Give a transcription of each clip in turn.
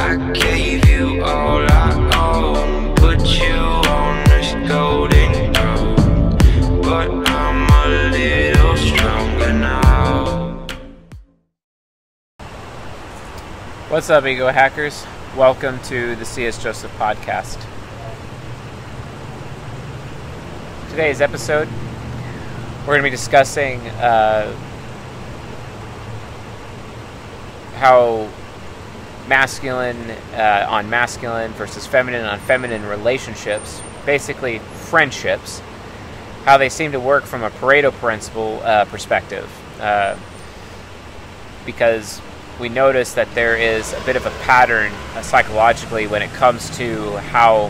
I gave you all I own, put you on this golden throne, but I'm a little stronger now. What's up, ego hackers? Welcome to the C.S. Joseph podcast. Today's episode, we're going to be discussing how masculine on masculine versus feminine on feminine relationships, basically friendships, how they seem to work from a Pareto principle perspective. Because we notice that there is a bit of a pattern psychologically when it comes to how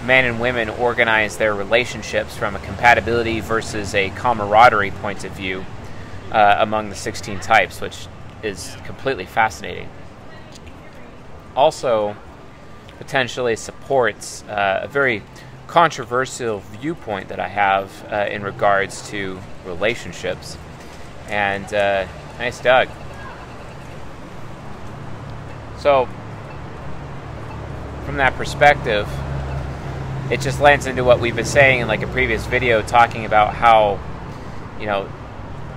men and women organize their relationships from a compatibility versus a camaraderie point of view among the 16 types, which is completely fascinating. Also, potentially supports a very controversial viewpoint that I have in regards to relationships. And nice, Doug. So, from that perspective, it just lends into what we've been saying in like a previous video, talking about how, you know,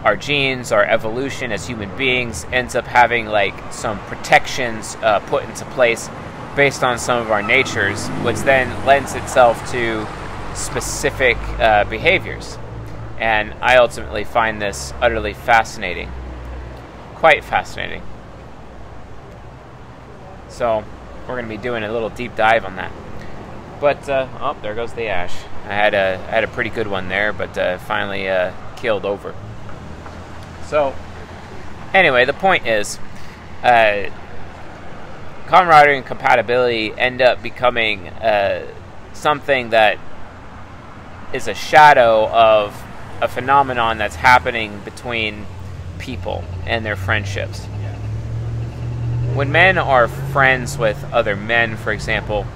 our genes, our evolution as human beings ends up having like some protections put into place based on some of our natures, which then lends itself to specific behaviors. And I ultimately find this utterly fascinating, quite fascinating. So we're going to be doing a little deep dive on that. But oh, there goes the ash. I had a pretty good one there, but finally keeled over. So anyway, the point is, camaraderie and compatibility end up becoming something that is a shadow of a phenomenon that's happening between people and their friendships. When men are friends with other men, for example,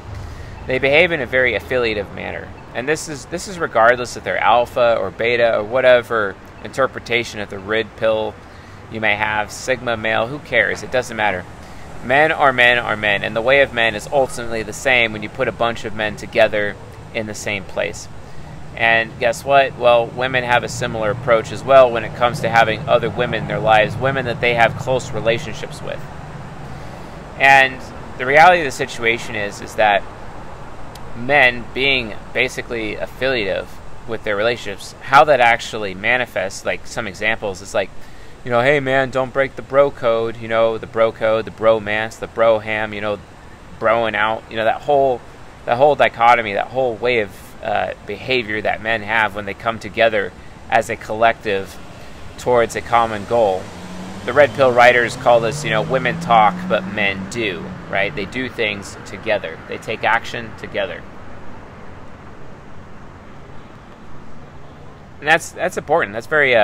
they behave in a very affiliative manner. And this is regardless if they're alpha or beta or whatever interpretation of the red pill you may have, sigma, male, who cares? It doesn't matter. Men are men are men, and the way of men is ultimately the same when you put a bunch of men together in the same place. And guess what? Well, women have a similar approach as well when it comes to having other women in their lives, women that they have close relationships with. And the reality of the situation is that men being basically affiliative with their relationships, how that actually manifests, like some examples, is like, you know, hey man, don't break the bro code, you know, the bro code, the bromance, the broham, you know, broing out, you know, that whole dichotomy, that whole way of behavior that men have when they come together as a collective towards a common goal. The red pill writers call this, you know, women talk but men do, right? They do things together. They take action together. And that's important. That's very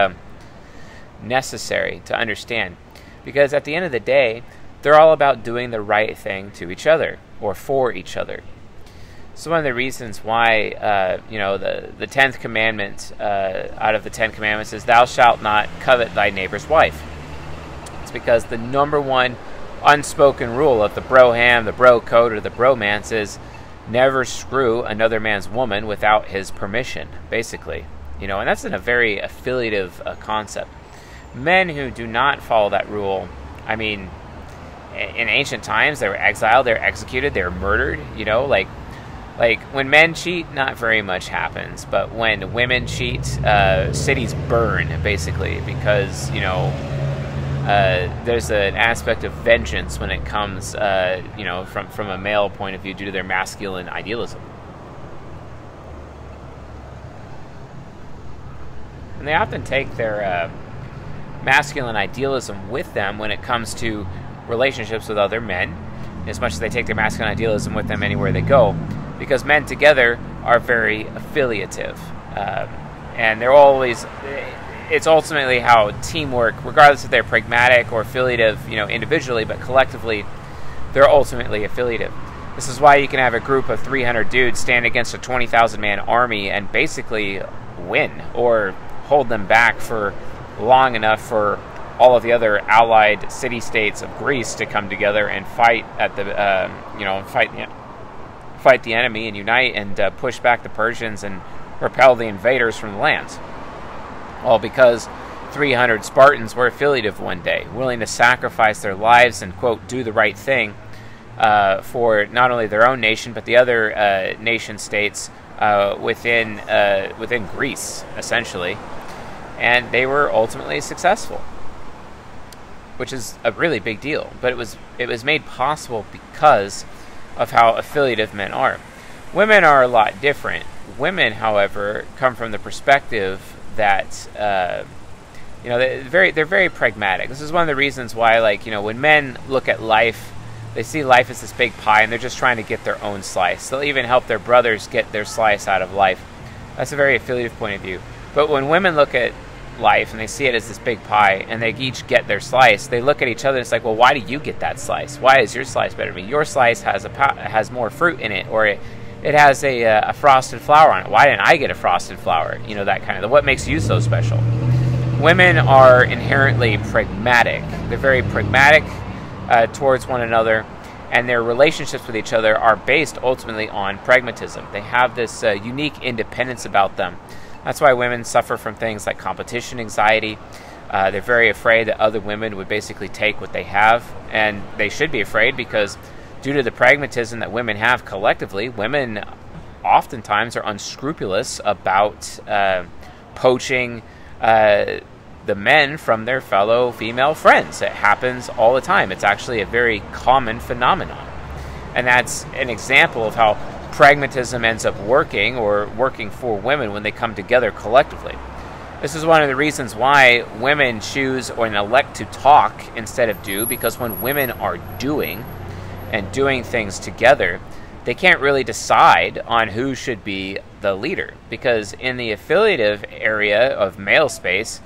necessary to understand, because at the end of the day, they're all about doing the right thing to each other or for each other. So one of the reasons why, you know, the 10th commandment out of the 10 commandments is thou shalt not covet thy neighbor's wife. It's because the number one unspoken rule of the broham, the bro code, or the bromance is never screw another man's woman without his permission, basically. You know, and that's in a very affiliative concept. Men who do not follow that rule, I mean, in ancient times, they were exiled, they were executed, they were murdered, you know, like when men cheat, not very much happens, but when women cheat, cities burn, basically, because, you know, there's an aspect of vengeance when it comes, you know, from a male point of view due to their masculine idealism. And they often take their masculine idealism with them when it comes to relationships with other men, as much as they take their masculine idealism with them anywhere they go, because men together are very affiliative. And they're always... It's ultimately how teamwork, regardless if they're pragmatic or affiliative, you know, individually, but collectively, they're ultimately affiliative. This is why you can have a group of 300 dudes stand against a 20,000 man army and basically win, or hold them back for long enough for all of the other allied city-states of Greece to come together and fight at the fight the enemy and unite and push back the Persians and repel the invaders from the lands. All because 300 Spartans were affiliative one day, willing to sacrifice their lives and, quote, do the right thing for not only their own nation but the other nation-states within Greece, essentially. And they were ultimately successful, which is a really big deal. But it was made possible because of how affiliative men are. Women are a lot different. Women, however, come from the perspective that they're very pragmatic. This is one of the reasons why, when men look at life, they see life as this big pie, and they're just trying to get their own slice. They'll even help their brothers get their slice out of life. That's a very affiliative point of view. But when women look at life and they see it as this big pie, and they each get their slice, they look at each other and it's like, well, why do you get that slice? Why is your slice better than me? Your slice has more fruit in it, or it has a frosted flower on it. Why didn't I get a frosted flower? That kind of. What makes you so special? Women are inherently pragmatic. They're very pragmatic towards one another, and their relationships with each other are based ultimately on pragmatism. They have this unique independence about them. That's why women suffer from things like competition anxiety. They're very afraid that other women would basically take what they have, and they should be afraid because due to the pragmatism that women have collectively, women oftentimes are unscrupulous about poaching the men from their fellow female friends. It happens all the time. It's actually a very common phenomenon. And that's an example of how pragmatism ends up working for women when they come together collectively. This is one of the reasons why women choose or elect to talk instead of do, because when women are doing things together, they can't really decide on who should be the leader. Because in the affiliative area of male space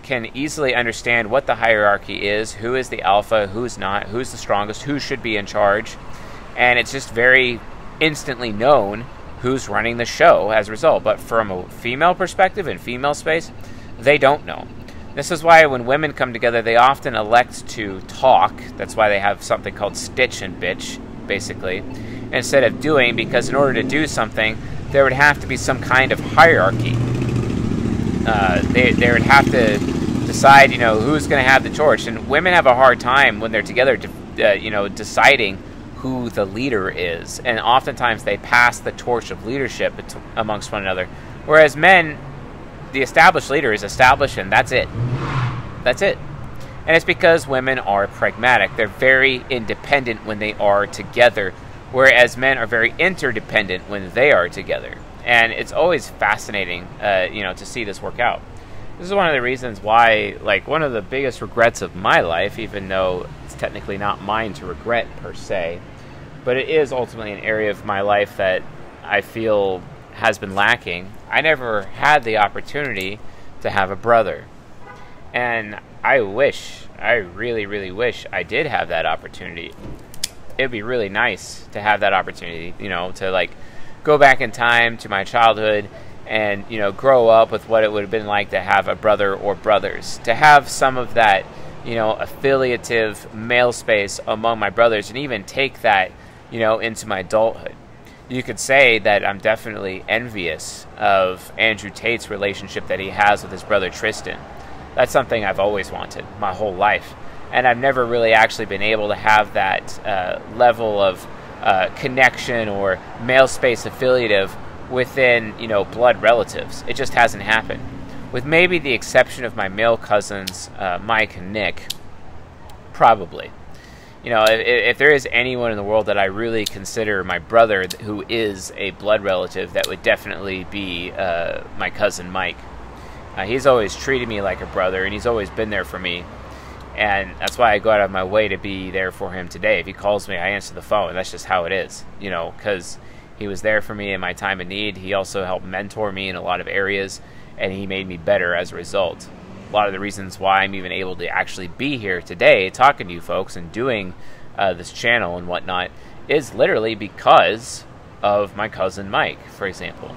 can easily understand what the hierarchy is, who is the alpha, who's not, who's the strongest, who should be in charge. And it's just very instantly known who's running the show as a result. But from a female perspective, in female space, they don't know. This is why when women come together, they often elect to talk. That's why they have something called stitch and bitch, basically, instead of doing, because in order to do something, there would have to be some kind of hierarchy. They would have to decide, who's going to have the torch. And women have a hard time when they're together, deciding who the leader is. And oftentimes they pass the torch of leadership amongst one another. Whereas men, the established leader is established, and that's it. That's it. And it's because women are pragmatic. They're very independent when they are together, whereas men are very interdependent when they are together. And it's always fascinating, to see this work out. This is one of the reasons why, one of the biggest regrets of my life, even though it's technically not mine to regret per se, but it is ultimately an area of my life that I feel has been lacking. I never had the opportunity to have a brother. And I really, really wish I did have that opportunity. It'd be really nice to have that opportunity, to go back in time to my childhood and, grow up with what it would have been like to have a brother or brothers. To have some of that, affiliative male space among my brothers, and even take that, into my adulthood. You could say that I'm definitely envious of Andrew Tate's relationship that he has with his brother Tristan. That's something I've always wanted my whole life. And I've never really actually been able to have that level of connection or male space affiliative within, blood relatives. It just hasn't happened. With maybe the exception of my male cousins, Mike and Nick, probably. If there is anyone in the world that I really consider my brother who is a blood relative, that would definitely be my cousin Mike. He's always treated me like a brother, and he's always been there for me. And that's why I go out of my way to be there for him today. If he calls me, I answer the phone. That's just how it is, because he was there for me in my time of need. He also helped mentor me in a lot of areas, and he made me better as a result. A lot of the reasons why I'm even able to actually be here today talking to you folks and doing this channel and whatnot is literally because of my cousin Mike, for example.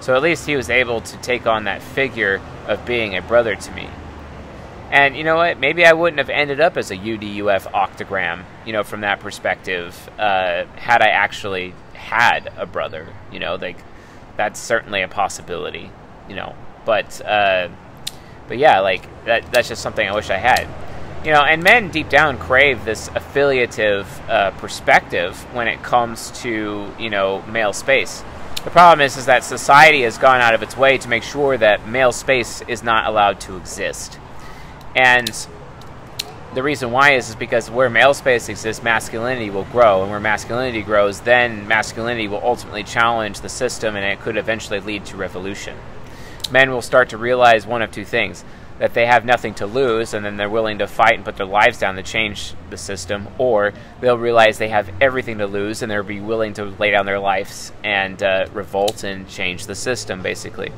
So at least he was able to take on that figure of being a brother to me. And you know what? Maybe I wouldn't have ended up as a UDUF octogram, from that perspective, had I actually had a brother. Like, that's certainly a possibility. But yeah, like that's just something I wish I had. And men deep down crave this affiliative perspective when it comes to male space. The problem is that society has gone out of its way to make sure that male space is not allowed to exist. And the reason why is because where male space exists, masculinity will grow. And where masculinity grows, then masculinity will ultimately challenge the system, and it could eventually lead to revolution. Men will start to realize one of two things: that they have nothing to lose, and then they're willing to fight and put their lives down to change the system, or they'll realize they have everything to lose, and they'll be willing to lay down their lives and revolt and change the system, basically.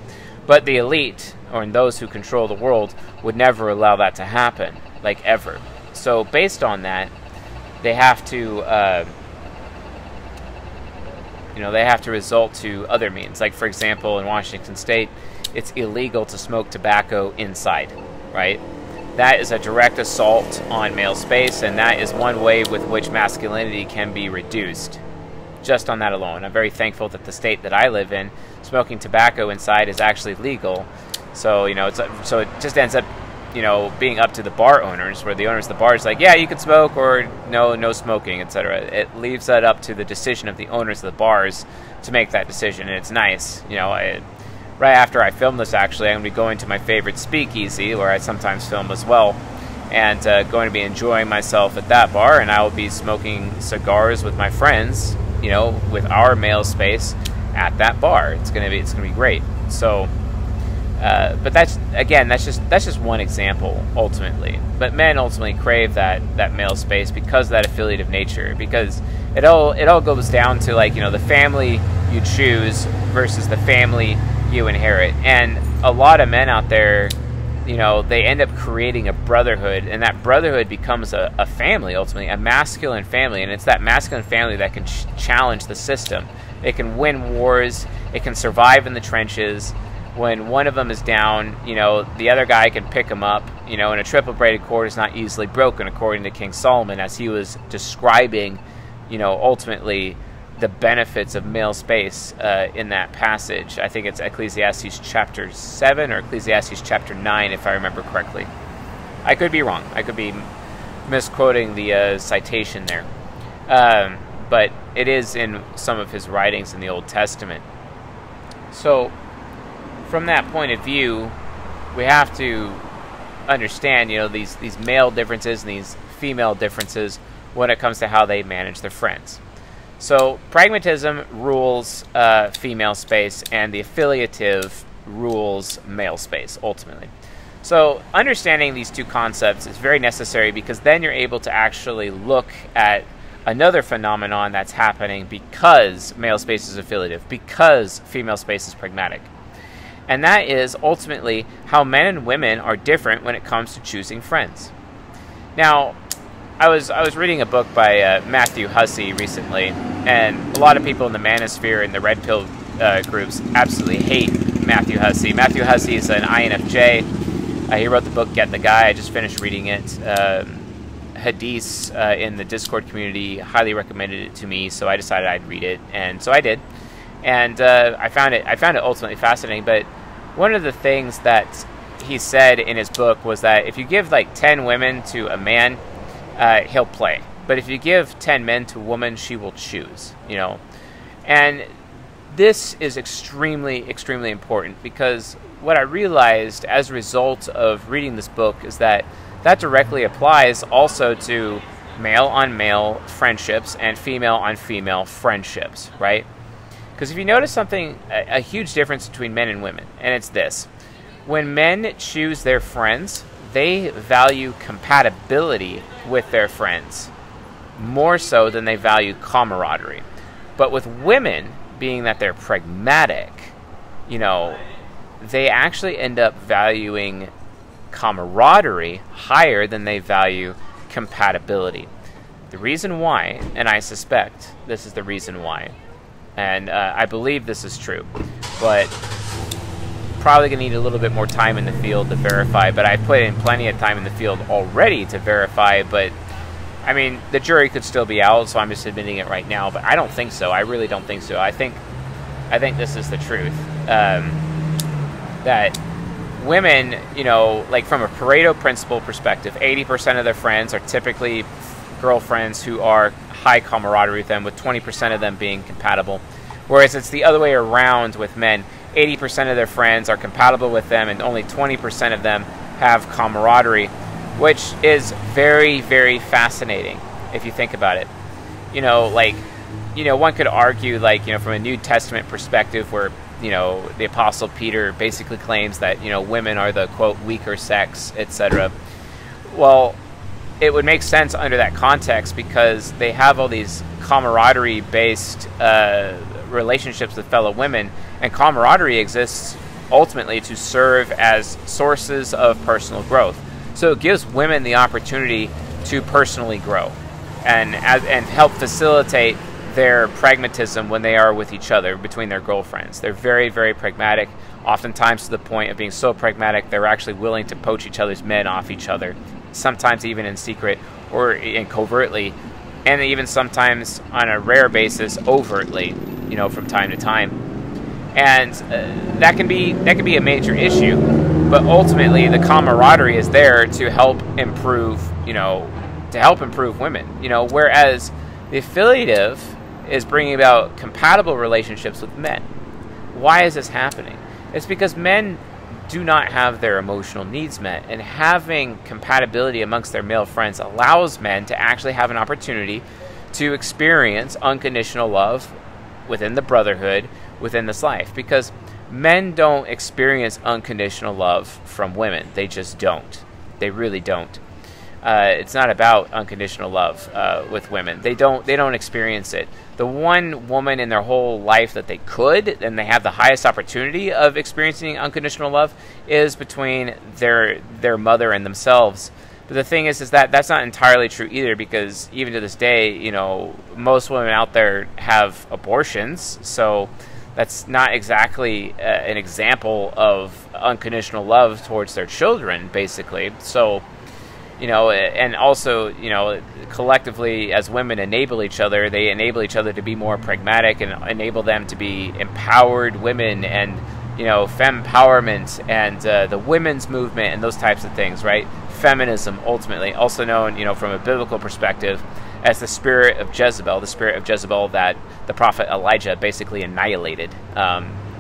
But the elite, or those who control the world, would never allow that to happen, like ever. So based on that, they have to, they have to resort to other means. Like, for example, in Washington State, it's illegal to smoke tobacco inside, right? That is a direct assault on male space, and that is one way with which masculinity can be reduced. Just on that alone. I'm very thankful that the state that I live in, smoking tobacco inside is actually legal. So, so it just ends up, being up to the bar owners, where the owners of the bar is like, yeah, you can smoke, or no smoking, etc. It leaves that up to the decision of the owners of the bars to make that decision, and it's nice. Right after I film this, actually, I'm going to be going to my favorite speakeasy, where I sometimes film as well, and going to be enjoying myself at that bar, and I will be smoking cigars with my friends, with our male space at that bar. It's gonna be great. So, but that's just one example ultimately. But men ultimately crave that male space because of that affiliative nature. Because it all goes down to, like, the family you choose versus the family you inherit. And a lot of men out there, they end up creating a brotherhood, and that brotherhood becomes a family, ultimately, a masculine family, and it's that masculine family that can challenge the system. It can win wars, it can survive in the trenches. When one of them is down, the other guy can pick him up, and a triple braided cord is not easily broken, according to King Solomon, as he was describing, ultimately, the benefits of male space in that passage. I think it's Ecclesiastes chapter 7 or Ecclesiastes chapter 9, if I remember correctly. I could be wrong. I could be misquoting the citation there. But it is in some of his writings in the Old Testament. So, from that point of view, we have to understand, these male differences and these female differences when it comes to how they manage their friends. So, pragmatism rules female space, and the affiliative rules male space, ultimately. So, understanding these two concepts is very necessary, because then you're able to actually look at another phenomenon that's happening because male space is affiliative, because female space is pragmatic. And that is ultimately how men and women are different when it comes to choosing friends. Now, I was reading a book by Matthew Hussey recently, and a lot of people in the manosphere and the red pill groups absolutely hate Matthew Hussey. Matthew Hussey is an INFJ. He wrote the book Get the Guy. I just finished reading it. Hadiths in the Discord community highly recommended it to me, so I decided I'd read it, and so I did. And I found it ultimately fascinating. But one of the things that he said in his book was that if you give like 10 women to a man, he'll play. But if you give 10 men to a woman, she will choose, And this is extremely, extremely important, because what I realized as a result of reading this book is that directly applies also to male-on-male friendships and female-on-female friendships, right? Because if you notice something, a huge difference between men and women, and it's this. When men choose their friends, they value compatibility with their friends more so than they value camaraderie. But with women, being that they're pragmatic, they actually end up valuing camaraderie higher than they value compatibility. The reason why, and I suspect this is the reason why, and I believe this is true, but probably going to need a little bit more time in the field to verify, but I put in plenty of time in the field already to verify. But I mean, the jury could still be out, so I'm just admitting it right now. But I don't think so. I really don't think so. I think this is the truth. That women, you know, like from a Pareto principle perspective, 80% of their friends are typically girlfriends who are high camaraderie with them, with 20% of them being compatible. Whereas it's the other way around with men. 80% of their friends are compatible with them, and only 20% of them have camaraderie, which is very, very fascinating if you think about it. You know, like, you know, one could argue, like, you know, from a New Testament perspective, where, you know, the Apostle Peter basically claims that, you know, women are the, quote, weaker sex, etc. Well, it would make sense under that context because they have all these camaraderie-based relationships with fellow women, and camaraderie exists ultimately to serve as sources of personal growth. So it gives women the opportunity to personally grow and help facilitate their pragmatism when they are with each other, between their girlfriends. They're very, very pragmatic, oftentimes to the point of being so pragmatic they're actually willing to poach each other's men off each other, sometimes even in secret or in covertly, and even sometimes on a rare basis overtly, you know, from time to time. And that can be a major issue, but ultimately the camaraderie is there to help improve, you know, to help improve women, you know, whereas the affiliative is bringing about compatible relationships with men. Why is this happening? It's because men do not have their emotional needs met, and having compatibility amongst their male friends allows men to actually have an opportunity to experience unconditional love within the brotherhood, within this life, because men don't experience unconditional love from women. They just don't. They really don't. It's not about unconditional love with women. They don't experience it. The one woman in their whole life that they could, and they have the highest opportunity of experiencing unconditional love, is between their mother and themselves. But the thing is that that's not entirely true either, because even to this day, you know, most women out there have abortions, so that's not exactly an example of unconditional love towards their children, basically. So, you know, and also, you know, collectively as women enable each other, they enable each other to be more pragmatic and enable them to be empowered women, and, you know, fempowerment and the women's movement and those types of things, right? Feminism, ultimately, also known, you know, from a biblical perspective as the spirit of Jezebel that the prophet Elijah basically annihilated.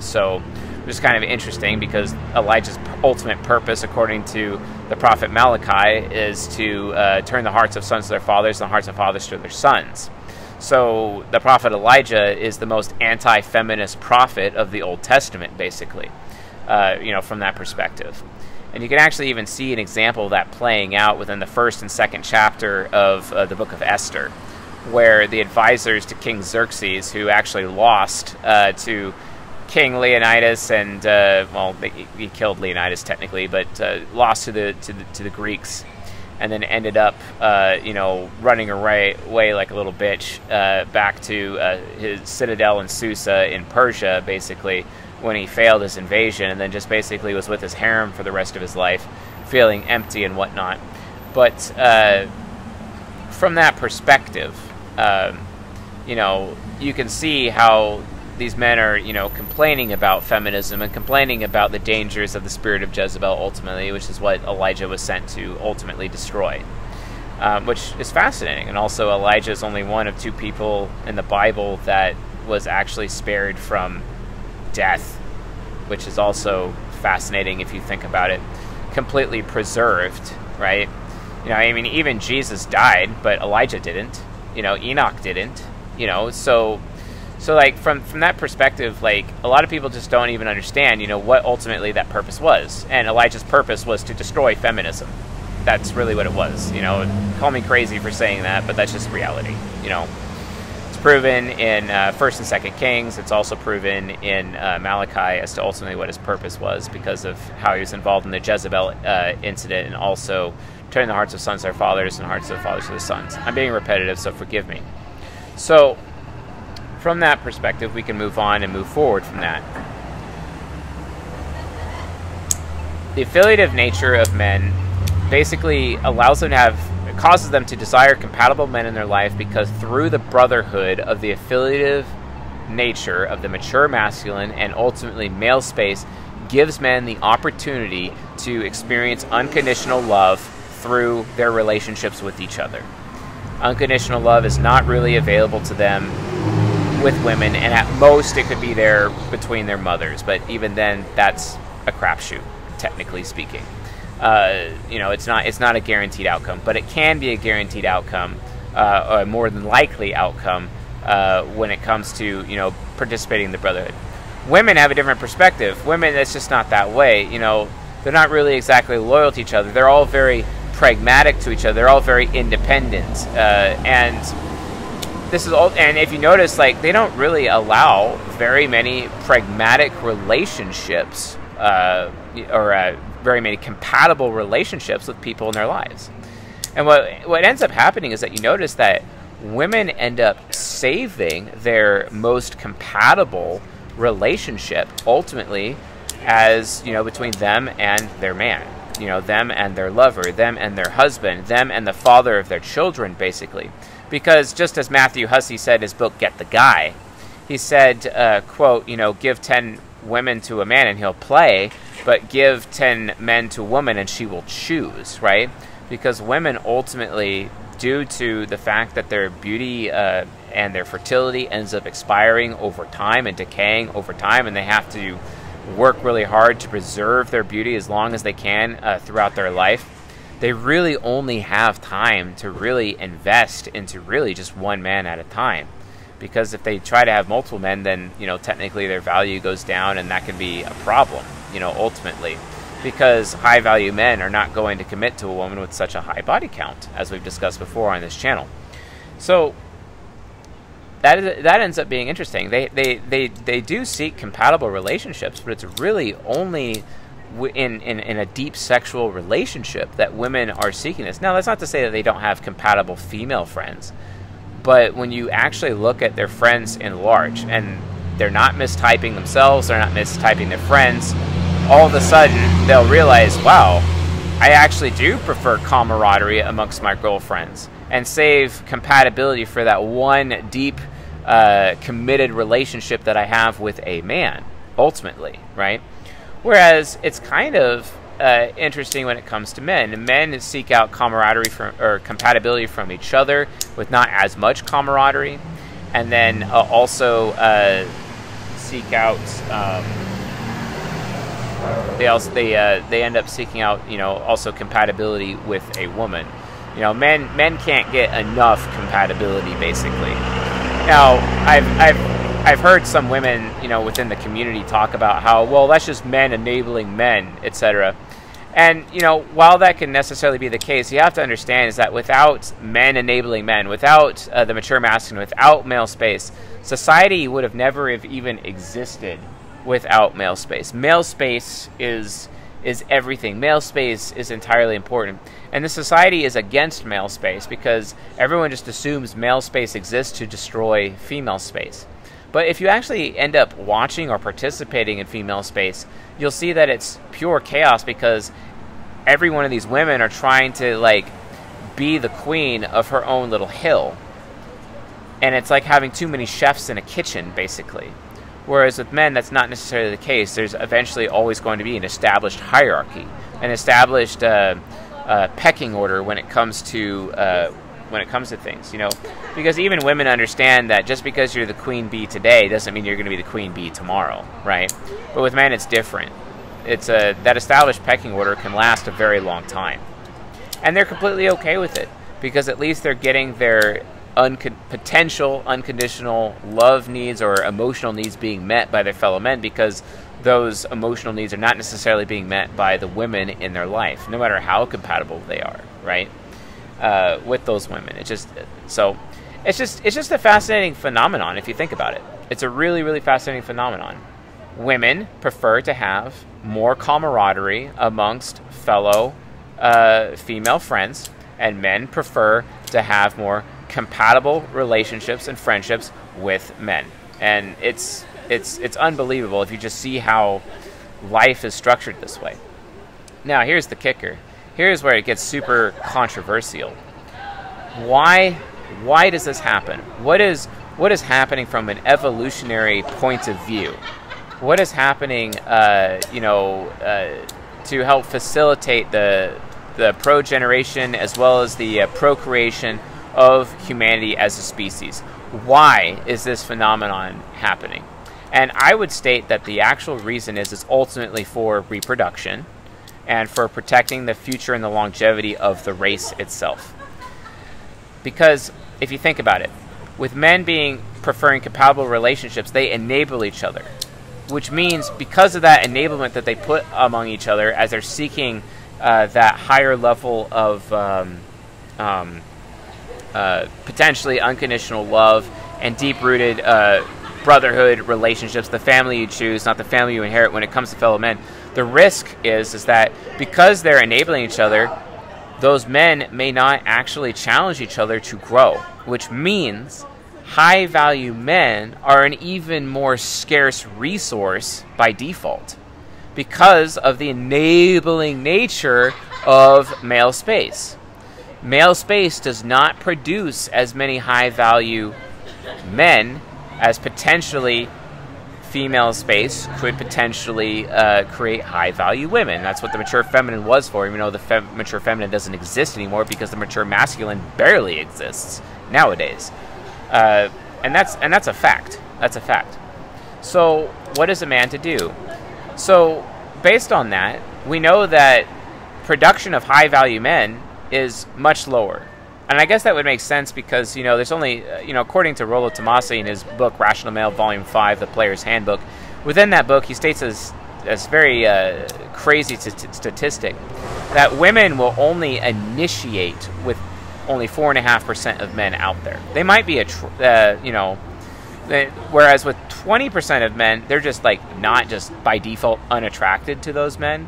So it's kind of interesting because Elijah's ultimate purpose, according to the prophet Malachi, is to turn the hearts of sons to their fathers and the hearts of fathers to their sons. So the prophet Elijah is the most anti-feminist prophet of the Old Testament, basically, you know, from that perspective. And you can actually even see an example of that playing out within the first and second chapter of the book of Esther, where the advisors to King Xerxes, who actually lost to King Leonidas, and well, he killed Leonidas technically, but lost to the Greeks, and then ended up, you know, running away like a little bitch back to his citadel in Susa in Persia, basically, when he failed his invasion, and then just basically was with his harem for the rest of his life, feeling empty and whatnot. But from that perspective, you know, you can see how these men are, you know, complaining about feminism and complaining about the dangers of the spirit of Jezebel ultimately, which is what Elijah was sent to ultimately destroy, which is fascinating. And also, Elijah is only one of two people in the Bible that was actually spared from death, which is also fascinating if you think about it. Completely preserved, right? You know, I mean, even Jesus died, but Elijah didn't. You know, Enoch didn't. You know, so like from that perspective, like a lot of people just don't even understand, you know, what ultimately that purpose was. And Elijah's purpose was to destroy feminism. That's really what it was. You know, call me crazy for saying that, but that's just reality. You know, it's proven in First and Second Kings. It's also proven in Malachi as to ultimately what his purpose was, because of how he was involved in the Jezebel incident, and also turning the hearts of sons to their fathers and the hearts of fathers to the sons. I'm being repetitive, so forgive me. So from that perspective, we can move on and move forward from that. the affiliative nature of men basically causes them to desire compatible men in their life, because through the brotherhood of the affiliative nature of the mature masculine and ultimately male space gives men the opportunity to experience unconditional love through their relationships with each other. Unconditional love is not really available to them with women, and at most it could be there between their mothers, but even then that's a crapshoot, technically speaking. It's not a guaranteed outcome, but it can be a guaranteed outcome, or a more than likely outcome when it comes to participating in the brotherhood. Women have a different perspective. Women, it's just not that way. They're not really exactly loyal to each other. They're all very pragmatic to each other. They're all very independent, and this is all. And if you notice, they don't really allow very many pragmatic relationships, or very many compatible relationships with people in their lives. And what ends up happening is that you notice that women end up saving their most compatible relationship ultimately as between them and their man, them and their lover, them and their husband, them and the father of their children, basically. Because just as Matthew Hussey said in his book Get the Guy, he said, quote, give 10 women to a man and he'll play, but give 10 men to a woman and she will choose, right? Because women ultimately, due to the fact that their beauty and their fertility ends up expiring over time and decaying over time, and they have to work really hard to preserve their beauty as long as they can throughout their life, they really only have time to really invest into really just one man at a time. Because if they try to have multiple men, then technically their value goes down, and that can be a problem, ultimately. Because high-value men are not going to commit to a woman with such a high body count, as we've discussed before on this channel. So that ends up being interesting. They do seek compatible relationships, but it's really only in a deep sexual relationship that women are seeking this. Now, that's not to say that they don't have compatible female friends, but when you actually look at their friends in large, and they're not mistyping themselves, they're not mistyping their friends, all of a sudden they'll realize, wow, I actually do prefer camaraderie amongst my girlfriends, and save compatibility for that one deep, committed relationship that I have with a man, ultimately, right? Whereas it's kind of interesting when it comes to men. Men seek out camaraderie or compatibility from each other with not as much camaraderie, and then also seek out. They end up seeking out also compatibility with a woman. Men can't get enough compatibility, basically. Now I've heard some women within the community talk about how, well, that's just men enabling men, etc. And while that can necessarily be the case, you have to understand is that without men enabling men, without the mature masculine, without male space, society would have never have even existed without male space. Male space is everything. Male space is entirely important. And the society is against male space because everyone just assumes male space exists to destroy female space. But if you actually end up watching or participating in female space, you'll see that it's pure chaos, because every one of these women are trying to be the queen of her own little hill. And it's like having too many chefs in a kitchen, basically. Whereas with men, that's not necessarily the case. There's eventually always going to be an established hierarchy, an established pecking order when it comes to things, because even women understand that just because you're the queen bee today doesn't mean you're going to be the queen bee tomorrow, right? But with men, it's different. It's that established pecking order can last a very long time, and they're completely okay with it, because at least they're getting their potential unconditional love needs or emotional needs being met by their fellow men, because those emotional needs are not necessarily being met by the women in their life, no matter how compatible they are, right? With those women. It's just a fascinating phenomenon if you think about it. It's a really, really fascinating phenomenon. Women prefer to have more camaraderie amongst fellow female friends, and men prefer to have more compatible relationships and friendships with men. And it's unbelievable if you just see how life is structured this way. Now, here's the kicker. Here's where it gets super controversial. Why does this happen? What is happening from an evolutionary point of view? What is happening, to help facilitate the progeneration as well as the procreation of humanity as a species? Why is this phenomenon happening? And I would state that the actual reason is ultimately for reproduction and for protecting the future and the longevity of the race itself. Because if you think about it, with men preferring compatible relationships, they enable each other, which means because of that enablement that they put among each other as they're seeking that higher level of potentially unconditional love and deep-rooted brotherhood relationships, the family you choose, not the family you inherit when it comes to fellow men, the risk is that because they're enabling each other, those men may not actually challenge each other to grow, which means high-value men are an even more scarce resource by default because of the enabling nature of male space. Male space does not produce as many high-value men as potentially female space could potentially create high-value women. That's what the mature feminine was for, even though the mature feminine doesn't exist anymore because the mature masculine barely exists nowadays. And that's a fact. That's a fact. So what is a man to do? So based on that, we know that production of high-value men is much lower. And I guess that would make sense because, there's only, according to Rollo Tomasi in his book, Rational Male, Volume 5, The Player's Handbook, within that book, he states as very crazy statistic that women will only initiate with only 4.5% of men out there. They might be whereas with 20% of men, they're just not just by default unattracted to those men,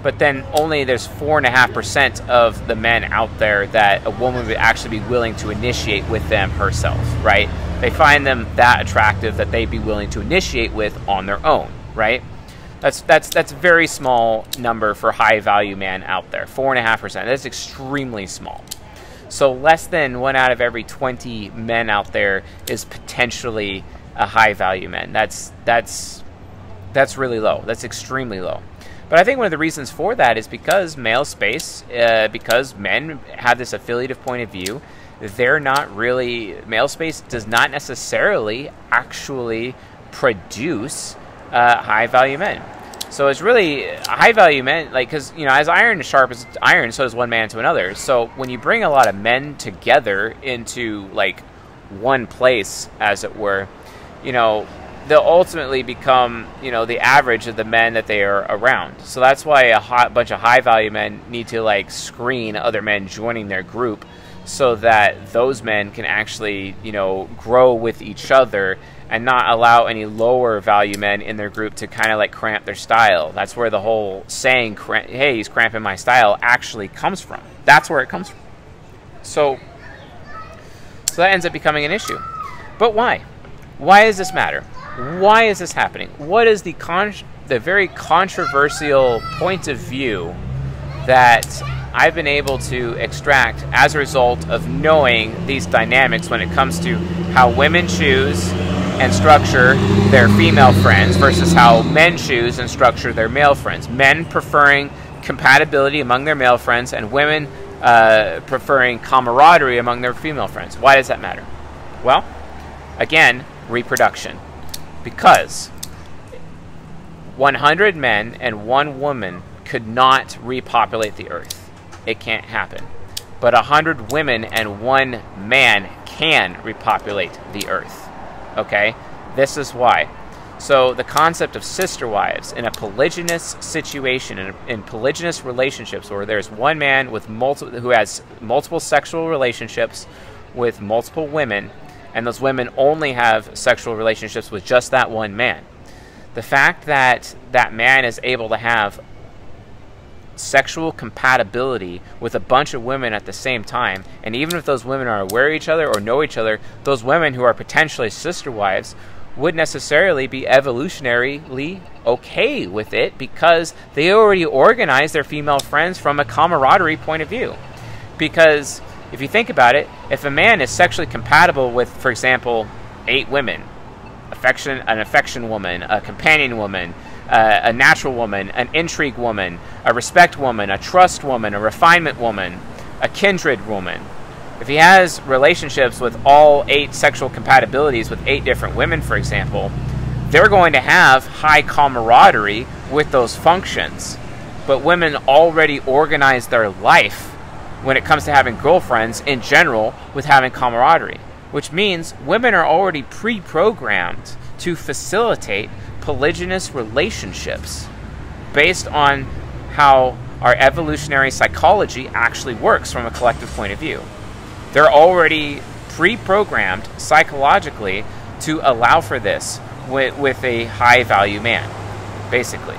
but then only there's 4.5% of the men out there that a woman would actually be willing to initiate with them herself, right? They find them that attractive that they'd be willing to initiate with on their own, right? That's a very small number for high value man out there. 4.5%. That's extremely small. So less than 1 out of every 20 men out there is potentially a high value man. That's really low. That's extremely low. But I think one of the reasons for that is because male space, because men have this affiliative point of view, male space does not necessarily actually produce high-value men. So it's really high-value men, because, as iron is sharp as iron, so is one man to another. So when you bring a lot of men together into, one place, as it were, they'll ultimately become, the average of the men that they are around. So that's why a bunch of high-value men need to, screen other men joining their group so that those men can actually, grow with each other and not allow any lower-value men in their group to kind of, cramp their style. That's where the whole saying, hey, he's cramping my style, actually comes from. That's where it comes from. So that ends up becoming an issue. But why? Why does this matter? Why is this happening? What is the very controversial point of view that I've been able to extract as a result of knowing these dynamics when it comes to how women choose and structure their female friends versus how men choose and structure their male friends? Men preferring compatibility among their male friends and women preferring camaraderie among their female friends. Why does that matter? Well, again, reproduction. Because 100 men and 1 woman could not repopulate the earth. It can't happen. But 100 women and 1 man can repopulate the earth. Okay? This is why. So the concept of sister wives in a polygynous situation, in polygynous relationships, where there's one man with who has multiple sexual relationships with multiple women, and those women only have sexual relationships with just that one man. The fact that that man is able to have sexual compatibility with a bunch of women at the same time, and even if those women are aware of each other or know each other, those women who are potentially sister wives would necessarily be evolutionarily okay with it, because they already organize their female friends from a camaraderie point of view. Because if you think about it, if a man is sexually compatible with, for example, 8 women, an affection woman, a companion woman, a natural woman, an intrigue woman, a respect woman, a trust woman, a refinement woman, a kindred woman. If he has relationships with all 8 sexual compatibilities with 8 different women, for example, they're going to have high camaraderie with those functions. But women already organize their life when it comes to having girlfriends in general with having camaraderie, which means women are already pre-programmed to facilitate polygynous relationships based on how our evolutionary psychology actually works from a collective point of view. They're already pre-programmed psychologically to allow for this with a high-value man, basically.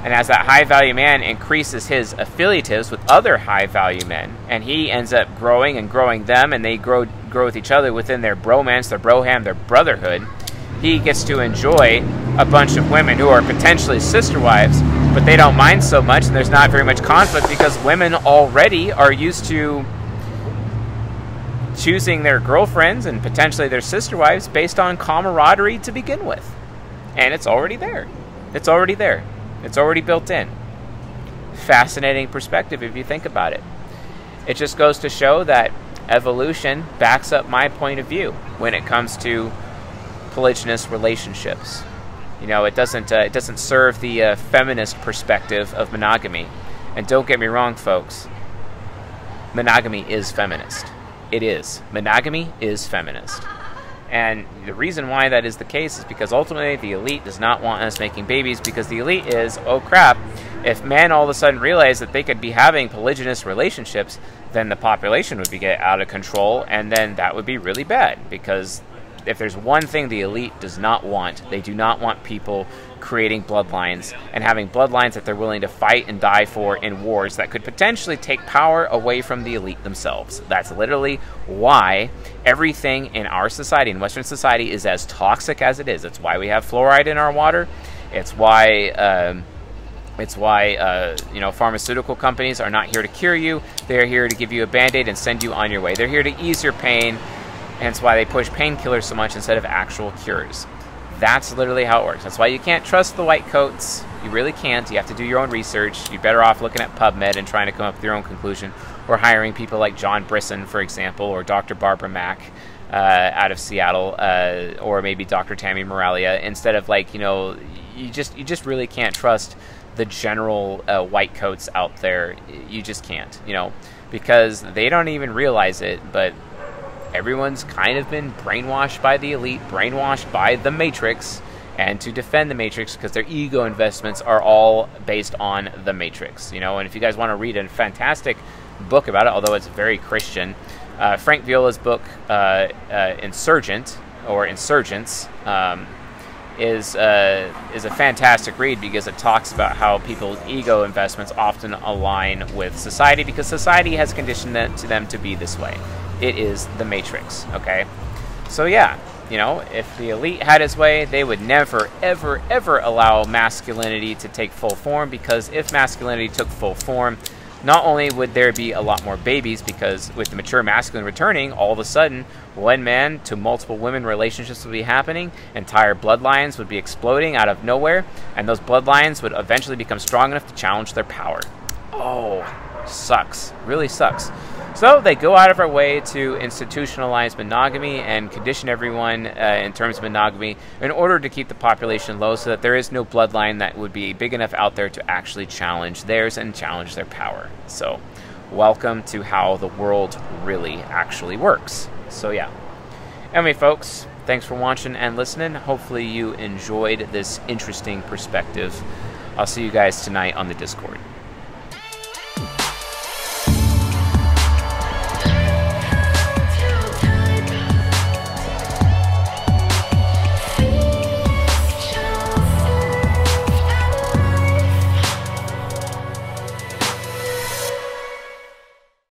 And as that high-value man increases his affiliatives with other high-value men, and he ends up growing and growing them, and they grow with each other within their bromance, their broham, their brotherhood, he gets to enjoy a bunch of women who are potentially sister wives, but they don't mind so much, and there's not very much conflict because women already are used to choosing their girlfriends and potentially their sister wives based on camaraderie to begin with. And it's already there. It's already there. It's already built in. Fascinating perspective if you think about it. It just goes to show that evolution backs up my point of view when it comes to polygynous relationships. You know, it doesn't serve the feminist perspective of monogamy. And don't get me wrong, folks. Monogamy is feminist. It is. Monogamy is feminist. And the reason why that is the case is because ultimately the elite does not want us making babies, because the elite is, oh crap, if men all of a sudden realize that they could be having polygynous relationships, then the population would be get out of control, and then that would be really bad. Because if there's one thing the elite does not want, they do not want people creating bloodlines and having bloodlines that they're willing to fight and die for in wars that could potentially take power away from the elite themselves. That's literally why everything in our society, in Western society, is as toxic as it is. It's why we have fluoride in our water. It's why pharmaceutical companies are not here to cure you. They're here to give you a Band-Aid and send you on your way. They're here to ease your pain. Hence why they push painkillers so much instead of actual cures. That's literally how it works. That's why you can't trust the white coats. You really can't. You have to do your own research. You're better off looking at PubMed and trying to come up with your own conclusion, or hiring people like John Brisson, for example, or Dr. Barbara Mack out of Seattle, or maybe Dr. Tammy Moralia, instead of you just really can't trust the general white coats out there. You just can't, because they don't even realize it, but everyone's kind of been brainwashed by the elite, brainwashed by the Matrix, and to defend the Matrix because their ego investments are all based on the Matrix. And if you guys want to read a fantastic book about it, although it's very Christian, Frank Viola's book, Insurgent, or Insurgents, is a fantastic read because it talks about how people's ego investments often align with society because society has conditioned them to be this way. It is the Matrix, okay? So yeah, if the elite had its way, they would never, ever, ever allow masculinity to take full form, because if masculinity took full form, not only would there be a lot more babies, because with the mature masculine returning, all of a sudden, one man to multiple women relationships would be happening, entire bloodlines would be exploding out of nowhere, and those bloodlines would eventually become strong enough to challenge their power. Oh, sucks. Really sucks. So they go out of our way to institutionalize monogamy and condition everyone in terms of monogamy in order to keep the population low so that there is no bloodline that would be big enough out there to actually challenge theirs and challenge their power. So welcome to how the world really actually works. So yeah. Anyway, folks, thanks for watching and listening. Hopefully you enjoyed this interesting perspective. I'll see you guys tonight on the Discord.